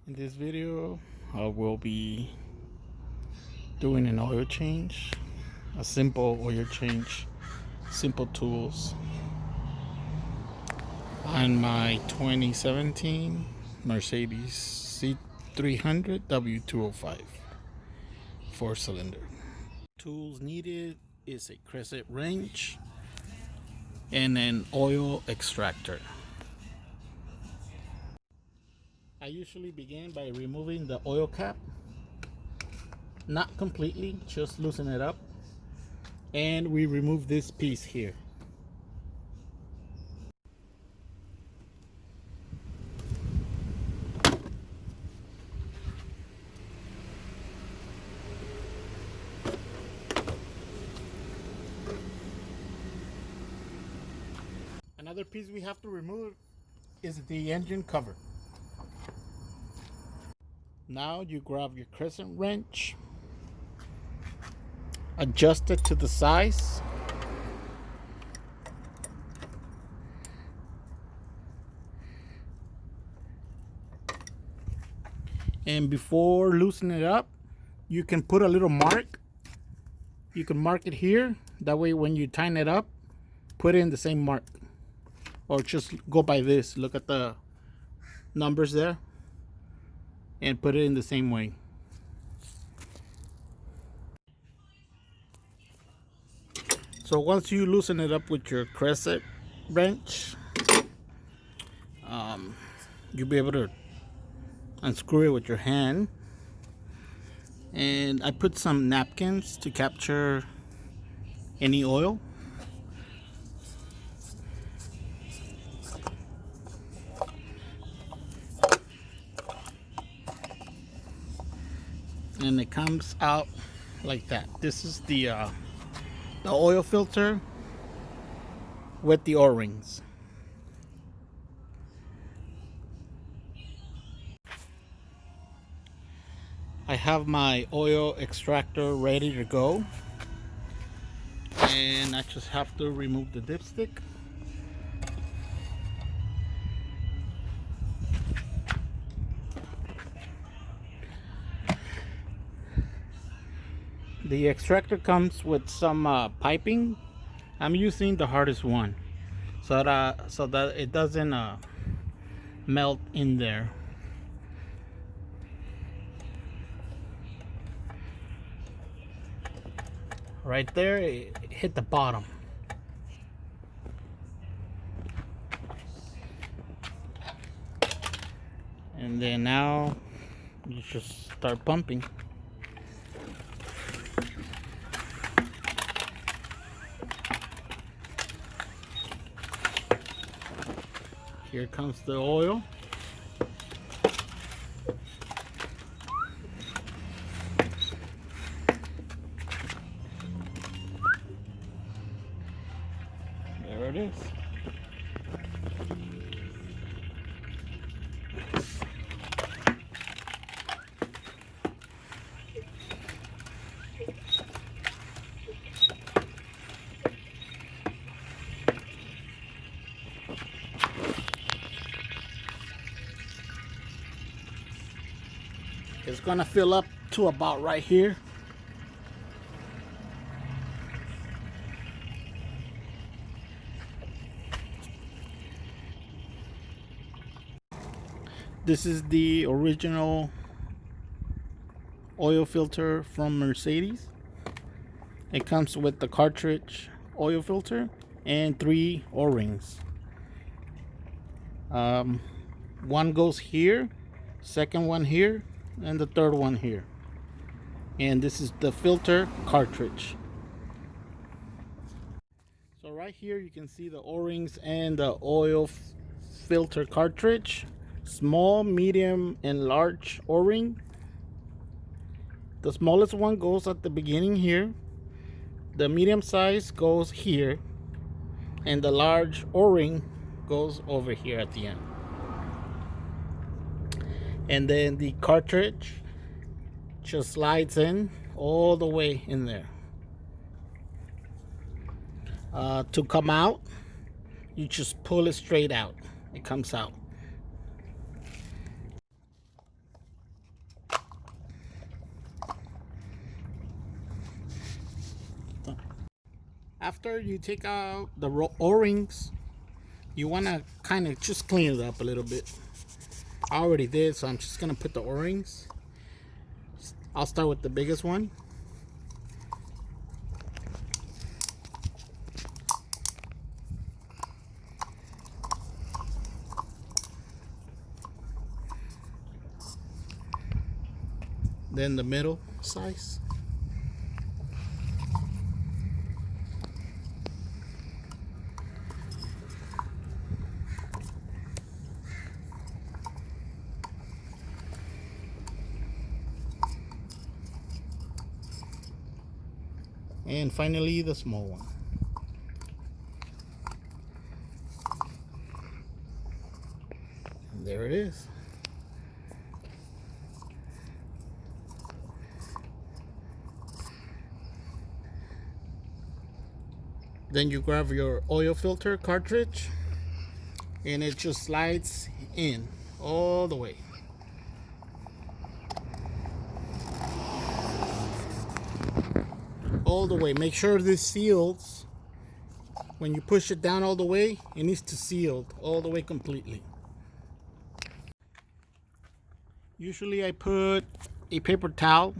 In this video, I will be doing an oil change, a simple oil change, simple tools on my 2017 Mercedes C300 W205 4-cylinder. Tools needed is a crescent wrench and an oil extractor. I usually begin by removing the oil cap, not completely, just loosen it up, and we remove this piece here. Another piece we have to remove is the engine cover. Now you grab your crescent wrench, adjust it to the size, and before loosening it up, you can put a little mark. You can mark it here, that way when you tighten it up, put it in the same mark, or just go by this, look at the numbers there and put it in the same way. So once you loosen it up with your crescent wrench, you'll be able to unscrew it with your hand. And I put some napkins to capture any oil. And it comes out like that. This is the oil filter with the O-rings. I have my oil extractor ready to go, and I just have to remove the dipstick. The extractor comes with some piping. I'm using the hardest one so that it doesn't melt in there. Right there, it hit the bottom. And then now you just start pumping. Here comes the oil. There it is. It's gonna fill up to about right here. This is the original oil filter from Mercedes. It comes with the cartridge oil filter and 3 O-rings. One goes here, second one here, and the third one here. And this is the filter cartridge. So right here you can see the O-rings and the oil filter cartridge. Small, medium, and large O-ring. The smallest one goes at the beginning here. The medium size goes here, and the large O-ring goes over here at the end. And then the cartridge just slides in all the way in there. To come out, you just pull it straight out. It comes out. After you take out the O-rings, you want to kind of just clean it up a little bit. I already did, so I'm just gonna put the O-rings. I'll start with the biggest one. Then the middle size. And finally the small one. And there it is. Then you grab your oil filter cartridge and it just slides in all the way. All the way. Make sure this seals. When you push it down all the way, it needs to seal all the way completely. Usually I put a paper towel.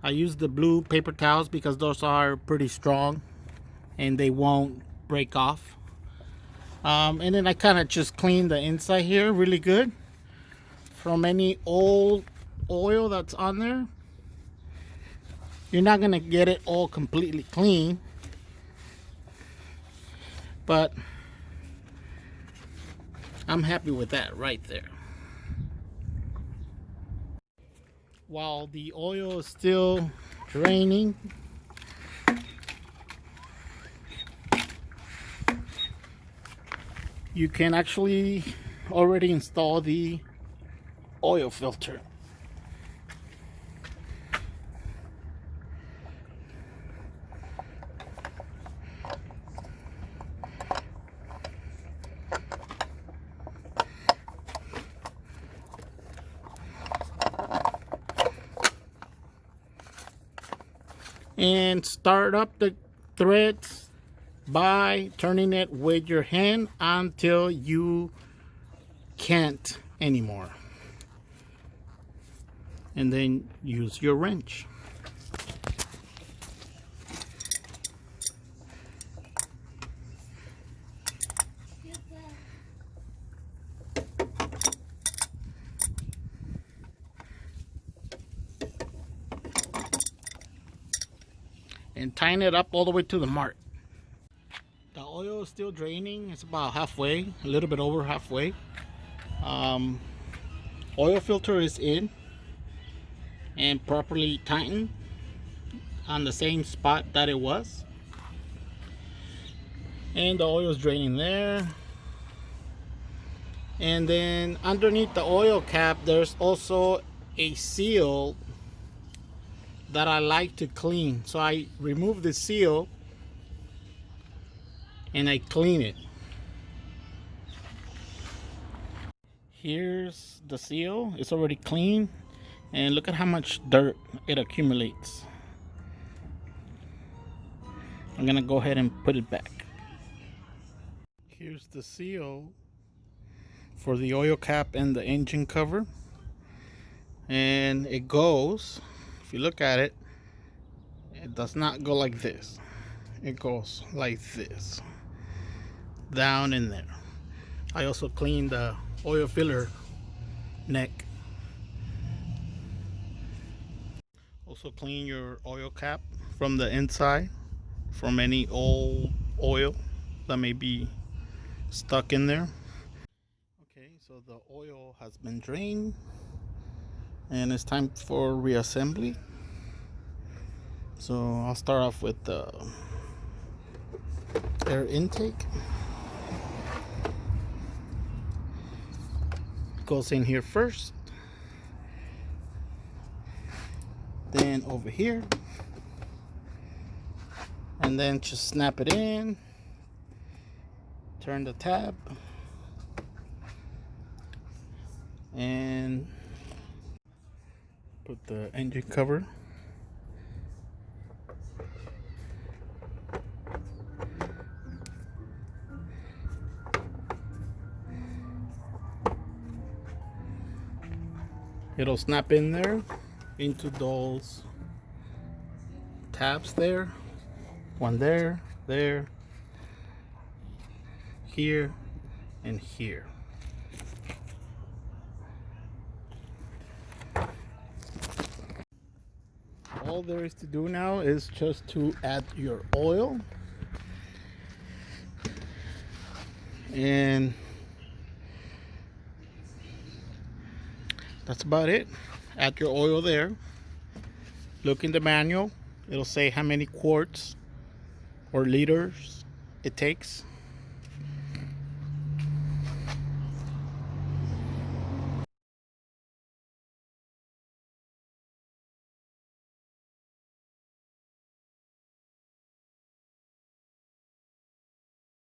I use the blue paper towels because those are pretty strong and they won't break off. And then I kind of just clean the inside here really good from any old oil that's on there. You're not gonna get it all completely clean, but I'm happy with that right there. While the oil is still draining, you can actually already install the oil filter. And start up the threads by turning it with your hand until you can't anymore. And then use your wrench. And tighten it up all the way to the mark. The oil is still draining. It's about halfway, a little bit over halfway. Oil filter is in and properly tightened on the same spot that it was. And the oil is draining there. And then underneath the oil cap, there's also a seal that I like to clean. So I remove the seal and I clean it. Here's the seal. It's already clean. And look at how much dirt it accumulates. I'm gonna go ahead and put it back. Here's the seal for the oil cap and the engine cover. And it goes, if you look at it, it does not go like this. It goes like this, down in there. I also cleaned the oil filler neck. Also clean your oil cap from the inside from any old oil that may be stuck in there. Okay, so the oil has been drained and it's time for reassembly. So I'll start off with the air intake. Goes in here first, then over here, and then just snap it in, turn the tab, and put the engine cover. It'll snap in there into those tabs there. One there, there, here, and here. All there is to do now is just to add your oil, and that's about it. Add your oil there. Look in the manual, it'll say how many quarts or liters it takes.